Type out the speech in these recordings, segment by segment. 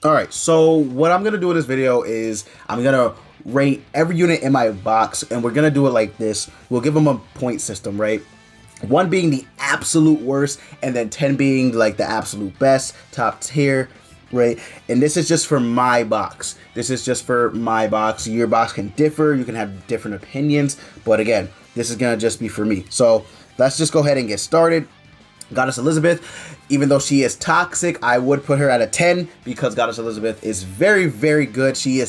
Alright, so what I'm going to do in this video is I'm going to rate every unit in my box, and we're going to do it like this. We'll give them a point system, right? 1 being the absolute worst, and then 10 being like the absolute best, top tier, right? And this is just for my box. This is just for my box. Your box can differ. You can have different opinions. But again, this is going to just be for me. So let's just go ahead and get started. Goddess Elizabeth, even though she is toxic, I would put her at a 10 because Goddess Elizabeth is very, very good. She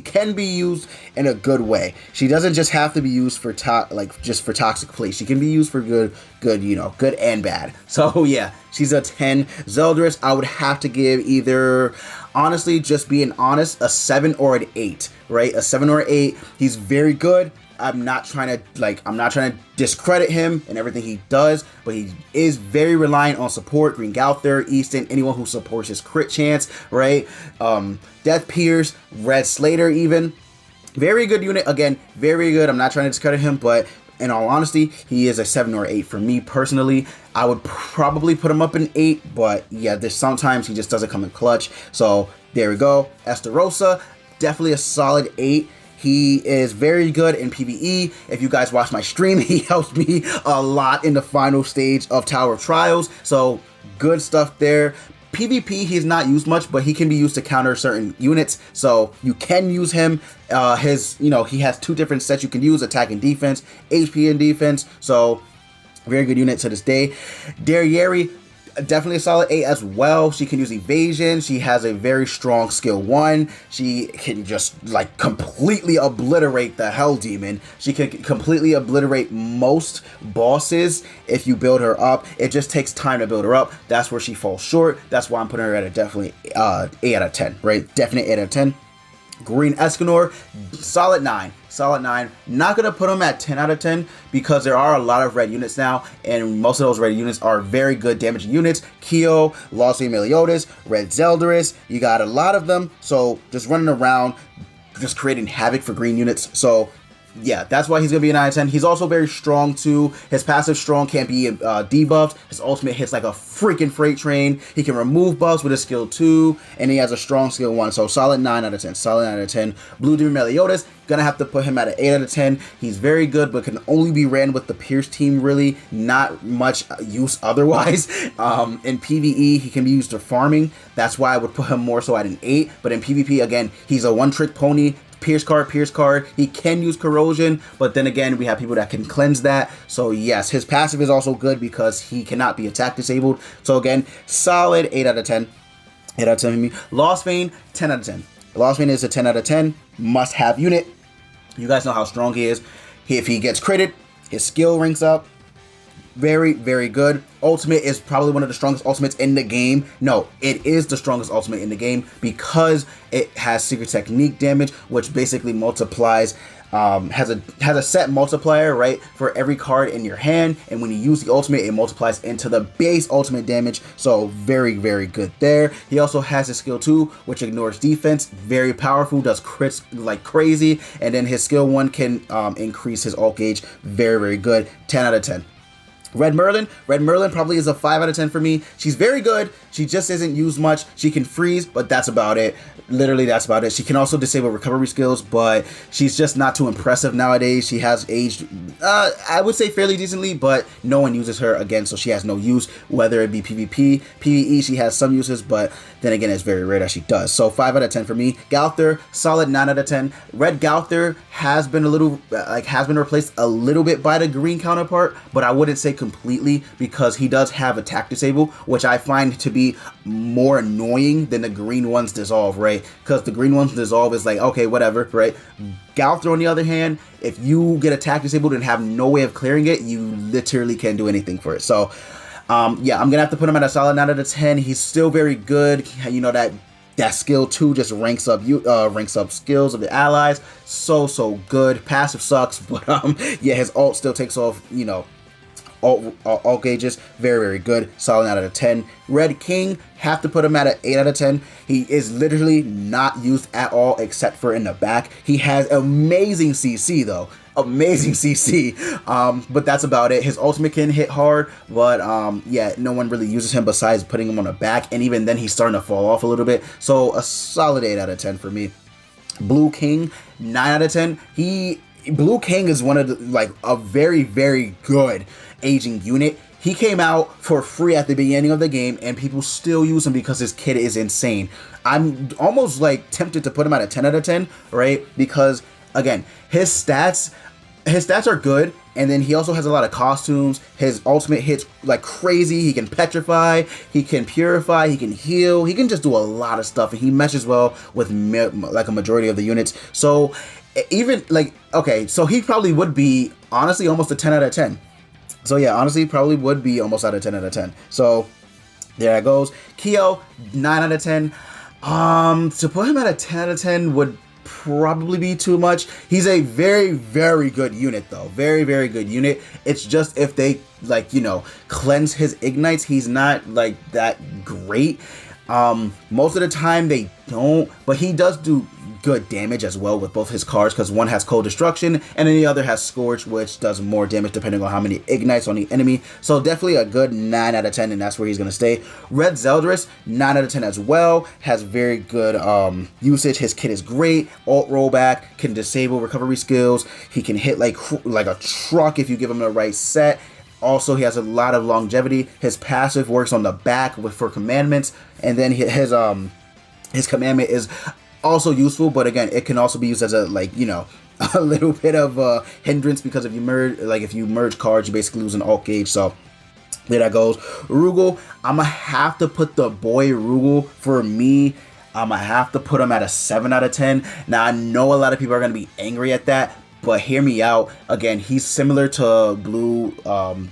can be used in a good way. She doesn't just have to be used for just for toxic play. She can be used for good, good and bad. So yeah, she's a 10. Zeldris, I would have to give either, honestly, just being honest, a 7 or an 8, right? A 7 or an 8. He's very good. I'm not trying to discredit him and everything he does, but he is very reliant on support. Green Galther, Easton, anyone who supports his crit chance, right? Death Pierce, Red Slater even. Very good unit. Again, very good. I'm not trying to discredit him, but in all honesty, he is a 7 or 8 for me personally. I would probably put him up in 8, but yeah, there's sometimes he just doesn't come in clutch. So there we go. Esterosa, definitely a solid 8. He is very good in PvE. If you guys watch my stream, he helps me a lot in the final stage of Tower of Trials. So good stuff there. PvP, he's not used much, but he can be used to counter certain units. So you can use him. He has 2 different sets you can use, attack and defense, HP and defense. So very good unit to this day. Darriere, definitely a solid 8 as well. She can use evasion. She has a very strong skill 1. She can just like completely obliterate the Hell Demon. She can completely obliterate most bosses if you build her up. It just takes time to build her up. That's where she falls short. That's why I'm putting her at a definitely 8 out of 10, right? Definite 8 out of 10. Green Escanor, solid 9. Solid 9. Not going to put him at 10 out of 10 because there are a lot of red units now, and most of those red units are very good damaging units. Kyo, Lost Meliodas, Red Zeldris, you got a lot of them, so just running around, just creating havoc for green units. So yeah, that's why he's going to be a 9 out of 10. He's also very strong too. His passive strong can't be debuffed. His ultimate hits like a freaking freight train. He can remove buffs with his skill 2, and he has a strong skill 1. So solid 9 out of 10. Solid 9 out of 10. Blue Demon Meliodas, gonna have to put him at an 8 out of 10. He's very good, but can only be ran with the Pierce team, really. Not much use otherwise. In PvE, he can be used for farming. That's why I would put him more so at an 8. But in PvP, again, he's a one-trick pony. Pierce card. He can use corrosion, but then again, we have people that can cleanse that. So yes, his passive is also good because he cannot be attack disabled. So again, solid 8 out of 10. 8 out of 10 for me. Lost Vein, 10 out of 10. Lost Vein is a 10 out of 10. Must have unit. You guys know how strong he is. If he gets critted, his skill ranks up. Very, very good. Ultimate is probably one of the strongest ultimates in the game. No, it is the strongest ultimate in the game because it has secret technique damage, which basically multiplies, has a set multiplier, right, for every card in your hand. And when you use the ultimate, it multiplies into the base ultimate damage. So very, very good there. He also has his skill 2, which ignores defense. Very powerful, does crits like crazy. And then his skill 1 can increase his ult gauge. Very, very good. 10 out of 10. Red Merlin probably is a 5 out of 10 for me. She's very good. She just isn't used much. She can freeze, but that's about it. Literally, that's about it. She can also disable recovery skills, but she's just not too impressive nowadays. She has aged, I would say fairly decently, but no one uses her again, so she has no use, whether it be PvP, PvE, she has some uses, but then again, it's very rare that she does. So 5 out of 10 for me. Galther, solid 9 out of 10. Red Galther has been replaced a little bit by the green counterpart, but I wouldn't say completely because he does have attack disable, which I find to be more annoying than the green one's dissolve, right? Because the green one's dissolve is like, okay, whatever, right? Galther, on the other hand, if you get attack disabled and have no way of clearing it, you literally can't do anything for it. So yeah, I'm gonna have to put him at a solid 9 out of 10. He's still very good. You know, that skill 2 just ranks up skills of the allies. So good. Passive sucks, but yeah, his ult still takes off, you know, all gauges. Very, very good. Solid 9 out of 10. Red King, have to put him at an 8 out of 10. He is literally not used at all except for in the back. He has amazing CC though. amazing CC. But that's about it. His ultimate can hit hard, but yeah, no one really uses him besides putting him on the back, and even then he's starting to fall off a little bit. So a solid 8 out of 10 for me. Blue King, 9 out of 10. Blue King is one of the, like, a very, very good aging unit. He came out for free at the beginning of the game, and people still use him because his kit is insane. I'm almost like tempted to put him at a 10 out of 10, right? Because again, his stats are good, and then he also has a lot of costumes. His ultimate hits like crazy. He can petrify, he can purify, he can heal, he can just do a lot of stuff, and he meshes well with like a majority of the units. So even like, okay, so he probably would be honestly almost a 10 out of 10. So yeah, honestly, probably would be almost out of 10 out of 10. So there it goes. Kyo, 9 out of 10. To put him at a 10 out of 10 would probably be too much. He's a very, very good unit though. Very, very good unit. It's just if they, like, you know, cleanse his ignites, he's not like that great. Most of the time they don't, but he does do good damage as well with both his cards, because one has Cold Destruction and then the other has Scorch, which does more damage depending on how many ignites on the enemy. So definitely a good 9 out of 10, and that's where he's going to stay. Red Zeldris, 9 out of 10 as well. Has very good usage. His kit is great. Alt rollback, can disable recovery skills. He can hit like a truck if you give him the right set. Also, he has a lot of longevity. His passive works on the back for commandments, and then his commandment is also useful, but again, it can also be used as a, like, you know, a little bit of a hindrance, because if you merge cards, you basically lose an alt gauge. So there that goes. Rugal, I'm gonna have to put the boy Rugal, for me, I'm gonna have to put him at a 7 out of 10. Now I know a lot of people are gonna be angry at that, but hear me out. Again, he's similar to Blue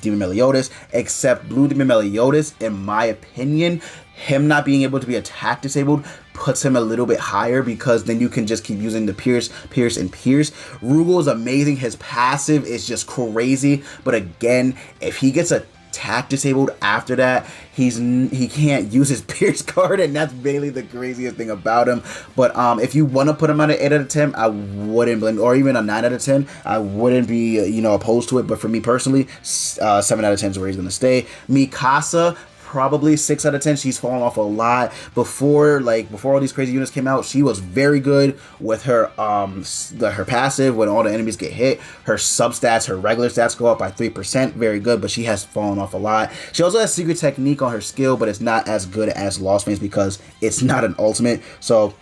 Demon Meliodas, except Blue Demon Meliodas, in my opinion, him not being able to be attack disabled puts him a little bit higher, because then you can just keep using the Pierce. Rugal is amazing. His passive is just crazy. But again, if he gets attack disabled after that, he can't use his Pierce card, and that's really the craziest thing about him. But if you want to put him at an 8 out of 10, I wouldn't blame, or even a 9 out of 10, I wouldn't be opposed to it. But for me personally, 7 out of 10 is where he's gonna stay. Mikasa, probably 6 out of 10. She's fallen off a lot. Before all these crazy units came out, she was very good with her her passive. When all the enemies get hit, her substats, her regular stats go up by 3%. Very good, but she has fallen off a lot. She also has secret technique on her skill, but it's not as good as Lost Veins because it's not an ultimate. So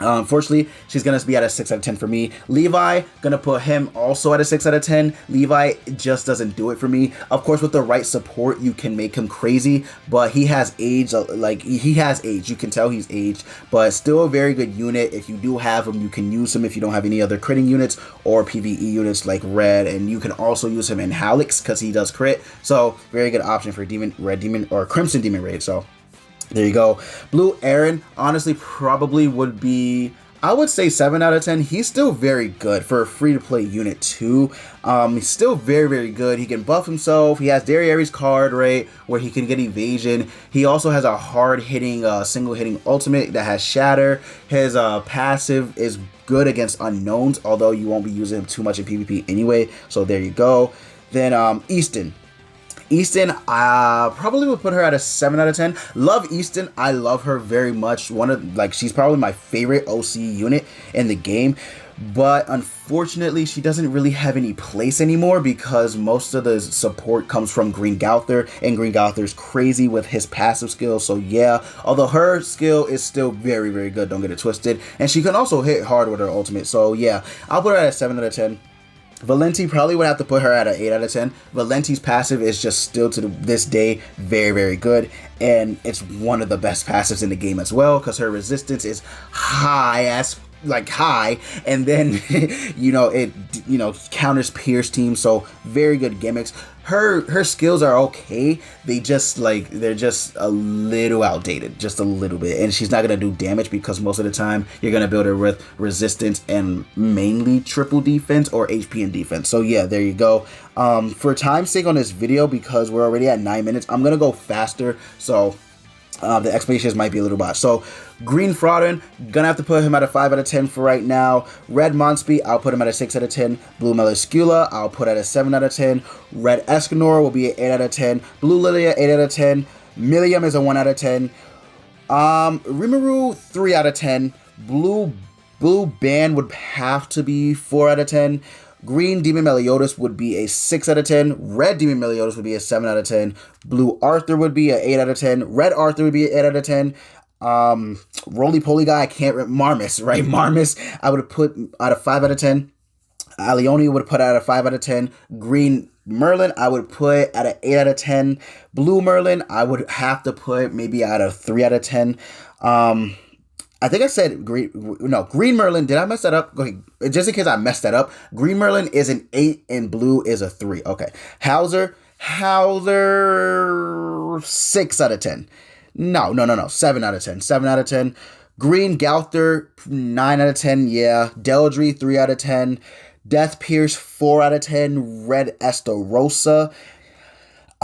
unfortunately, she's going to be at a 6 out of 10 for me. Levi, going to put him also at a 6 out of 10. Levi just doesn't do it for me. Of course, with the right support, you can make him crazy, but he has age. He has age. You can tell he's aged, but still a very good unit. If you do have him, you can use him if you don't have any other critting units or PvE units like Red, and you can also use him in Halix because he does crit. So very good option for Red Demon or Crimson Demon Raid. So there you go. Blue Aaron, honestly, probably would be, I would say 7 out of 10. He's still very good for a free-to-play unit too. He's still very, very good. He can buff himself. He has Darius' card, right, where he can get evasion. He also has a hard-hitting, single-hitting ultimate that has shatter. His passive is good against unknowns, although you won't be using him too much in PvP anyway. So there you go. Then Easton, I probably would put her at a 7 out of 10. Love Easton. I love her very much. She's probably my favorite OC unit in the game. But unfortunately, she doesn't really have any place anymore because most of the support comes from Green Gouther, and Green Gouther's crazy with his passive skill. So yeah, although her skill is still very, very good, don't get it twisted. And she can also hit hard with her ultimate. So yeah, I'll put her at a 7 out of 10. Valenti, probably would have to put her at an 8 out of 10. Valenti's passive is just still to this day very, very good. And it's one of the best passives in the game as well because her resistance is high, and then it counters Pierce team, so very good gimmicks. Her skills are okay. They're just a little outdated, just a little bit, and she's not gonna do damage because most of the time you're gonna build her with resistance and mainly triple defense or HP and defense. So yeah, there you go. For time's sake on this video, because we're already at 9 minutes, I'm gonna go faster. So The explanations might be a little botched. So, Green Fraudin, gonna have to put him at a 5 out of 10 for right now. Red Monspeed, I'll put him at a 6 out of 10. Blue Meliscula, I'll put at a 7 out of 10. Red Escanor will be an 8 out of 10. Blue Lilia, 8 out of 10. Millium is a 1 out of 10. Rimuru, 3 out of 10. Blue Band would have to be 4 out of 10. Green Demon Meliodas would be a 6 out of 10. Red Demon Meliodas would be a 7 out of 10. Blue Arthur would be an 8 out of 10. Red Arthur would be an 8 out of 10. Roly Poly guy, I can't remember. Marmus, right? Marmus, I would have put out a 5 out of 10. Leone would put out a 5 out of 10. Green Merlin, I would put at an 8 out of 10. Blue Merlin, I would have to put maybe at a 3 out of 10. I think I said Green Merlin. Did I mess that up? Go ahead. Just in case I messed that up. Green Merlin is an 8 and blue is a 3. Okay. Hauser, 6 out of 10. No. 7 out of 10. 7 out of 10. Green Gouther, 9 out of 10. Yeah. Deldry, 3 out of 10. Death Pierce, 4 out of 10. Red Estarossa.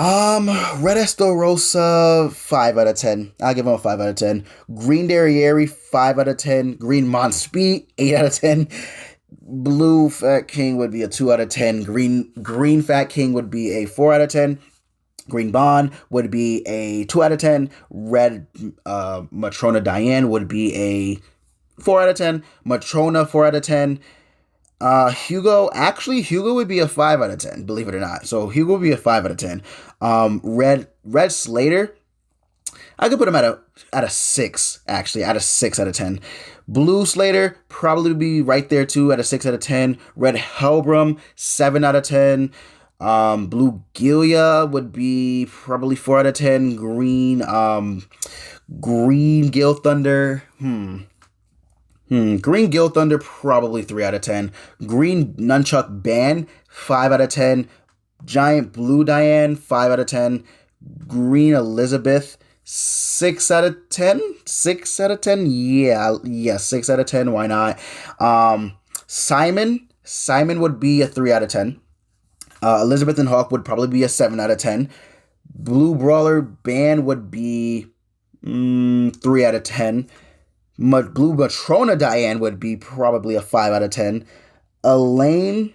Red Estarossa, 5 out of 10. I'll give him a 5 out of 10. Green Derriere, 5 out of 10. Green Monspeed, 8 out of 10. Blue Fat King would be a 2 out of 10. Green Fat King would be a 4 out of 10. Green Bond would be a 2 out of 10. Red Matrona Diane would be a 4 out of 10. Matrona, 4 out of 10. Hugo would be a 5 out of 10, believe it or not. So Hugo would be a 5 out of 10. Red Slater, I could put him at a 6, actually, at a 6 out of 10. Blue Slater, probably be right there too, at a 6 out of 10. Red Hellbrum, 7 out of 10. Blue Gilia would be probably 4 out of 10. Green Gil Thunder, Green Gil Thunder, probably 3 out of 10. Green Nunchuck Band, 5 out of 10. Giant Blue Diane, 5 out of 10. Green Elizabeth, 6 out of 10. 6 out of 10? Yeah, 6 out of 10. Why not? Simon would be a 3 out of 10. Elizabeth and Hawk would probably be a 7 out of 10. Blue Brawler Band would be 3 out of 10. Blue Matrona Diane would be probably a 5 out of 10. Elaine,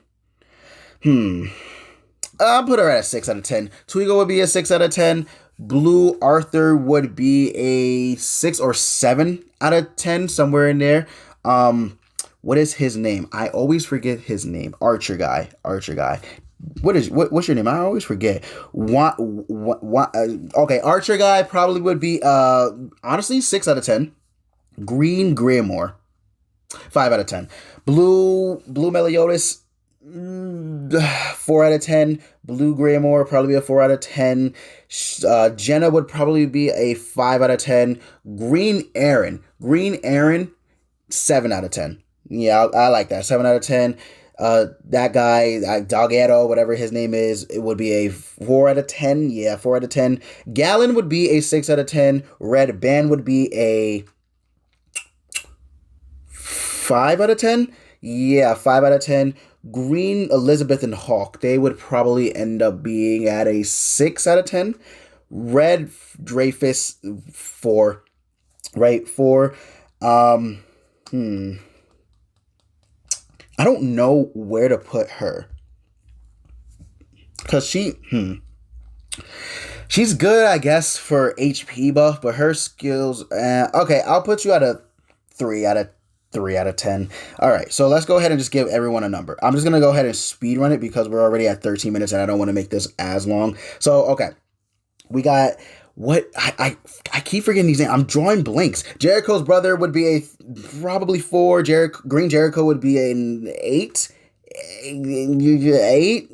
I'll put her at a 6 out of 10. Twigo would be a 6 out of 10. Blue Arthur would be a 6 or 7 out of 10, somewhere in there. What is his name? I always forget his name. Archer guy. What's your name? I always forget. Okay, Archer guy probably would be honestly 6 out of 10. Green Grimoire, 5 out of 10. Blue Meliodas, 4 out of 10. Blue Grimoire, probably a 4 out of 10. Jenna would probably be a 5 out of 10. Green Aaron, 7 out of 10. Yeah, I like that. 7 out of 10. That guy, Doggetto, whatever his name is, it would be a 4 out of 10. Yeah, 4 out of 10. Gallon would be a 6 out of 10. Red Band would be a 5 out of 10? Yeah, 5 out of 10. Green Elizabeth and Hawk, they would probably end up being at a 6 out of 10. Red Dreyfus, 4. Right, 4. I don't know where to put her. Because she's good, I guess, for HP buff, but her skills... okay, I'll put you at a 3 out of 10. All right, so let's go ahead and just give everyone a number. I'm just going to go ahead and speed run it because we're already at 13 minutes and I don't want to make this as long. So, okay, we got what I keep forgetting these names. I'm drawing blanks. Jericho's brother would be a probably 4. Green Jericho would be an 8. 8.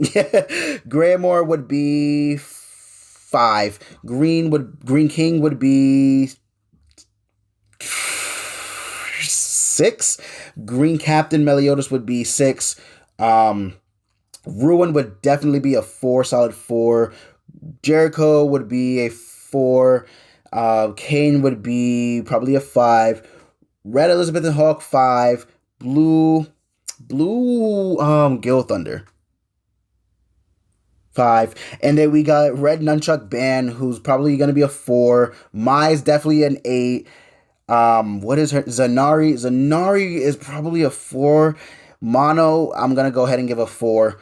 Grimoire would be 5. Green King would be 6. Green Captain Meliodas would be 6. Ruin would definitely be a 4, solid 4. Jericho would be a 4. Kane would be probably a 5. Red Elizabeth and Hawk, 5. Blue Gil Thunder. 5. And then we got Red Nunchuck Band, who's probably going to be a 4. Mai's definitely an 8. What is her? Zanari. Zanari is probably a 4. Mono, I'm going to go ahead and give a 4.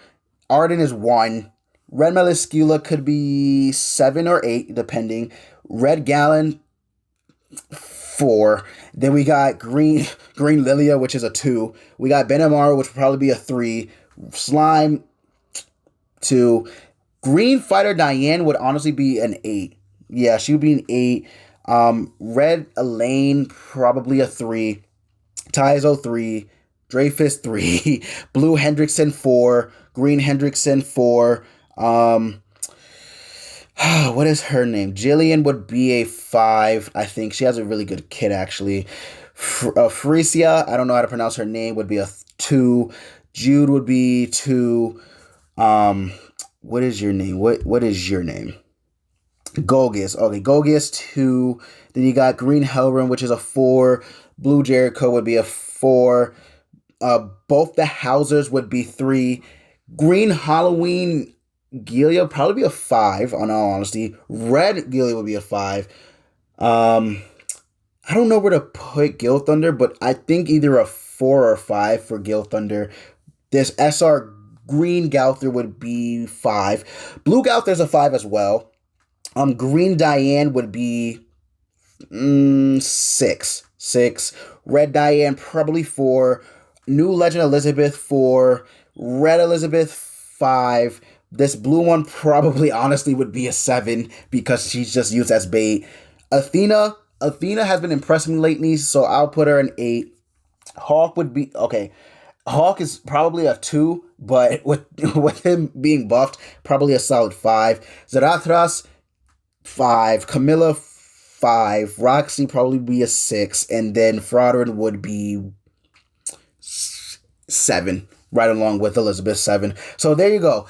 Arden is 1. Red Meliscula could be 7 or 8, depending. Red Gallon, 4. Then we got Green Lilia, which is a 2. We got Benamar, which would probably be a 3. Slime, 2. Green Fighter Diane would honestly be an 8. Yeah, she would be an 8. Red Elaine, probably a 3. Taizo, 3. Dreyfus, 3. Blue Hendrickson, 4. Green Hendrickson, 4. What is her name? Jillian would be a 5. I think she has a really good kit, actually. Frisia, I don't know how to pronounce her name, would be a 2. Jude would be 2. What is your name? What is your name? Golgis. Okay, Golgis, 2. Then you got Green Hellrum, which is a 4. Blue Jericho would be a 4. Both the Housers would be 3. Green Halloween Gilia would probably be a 5, on all honesty. Red Gilia would be a 5. I don't know where to put Gil Thunder, but I think either a 4 or 5 for Gil Thunder. This SR Green Gouther would be 5. Blue Gouther's a 5 as well. Green Diane would be 6. Red Diane, probably 4. New Legend Elizabeth, 4. Red Elizabeth, 5. This blue one probably honestly would be a 7 because she's just used as bait. Athena has been impressing me lately, so I'll put her an 8. Hawk would be okay. Hawk is probably a 2, but with him being buffed, probably a solid 5. Zaratras, 5. Camilla, 5. Roxy probably be a 6, and then Frodrin would be 7, right along with Elizabeth, 7. So there you go.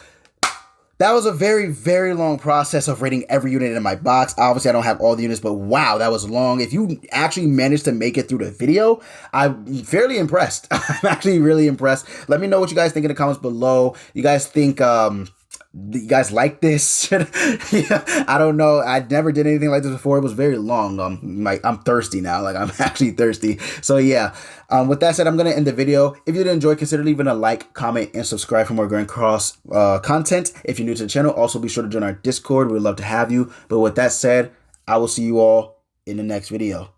That was a very, very long process of rating every unit in my box. Obviously, I don't have all the units, but wow, that was long. If you actually managed to make it through the video, I'm fairly impressed. I'm actually really impressed. Let me know what you guys think in the comments below. You guys think, you guys like this? Yeah, I don't know. I never did anything like this before. It was very long. I'm thirsty now. Like, I'm actually thirsty. So yeah. With that said, I'm gonna end the video. If you did enjoy, consider leaving a like, comment, and subscribe for more Grand Cross content. If you're new to the channel, also be sure to join our Discord. We'd love to have you. But with that said, I will see you all in the next video.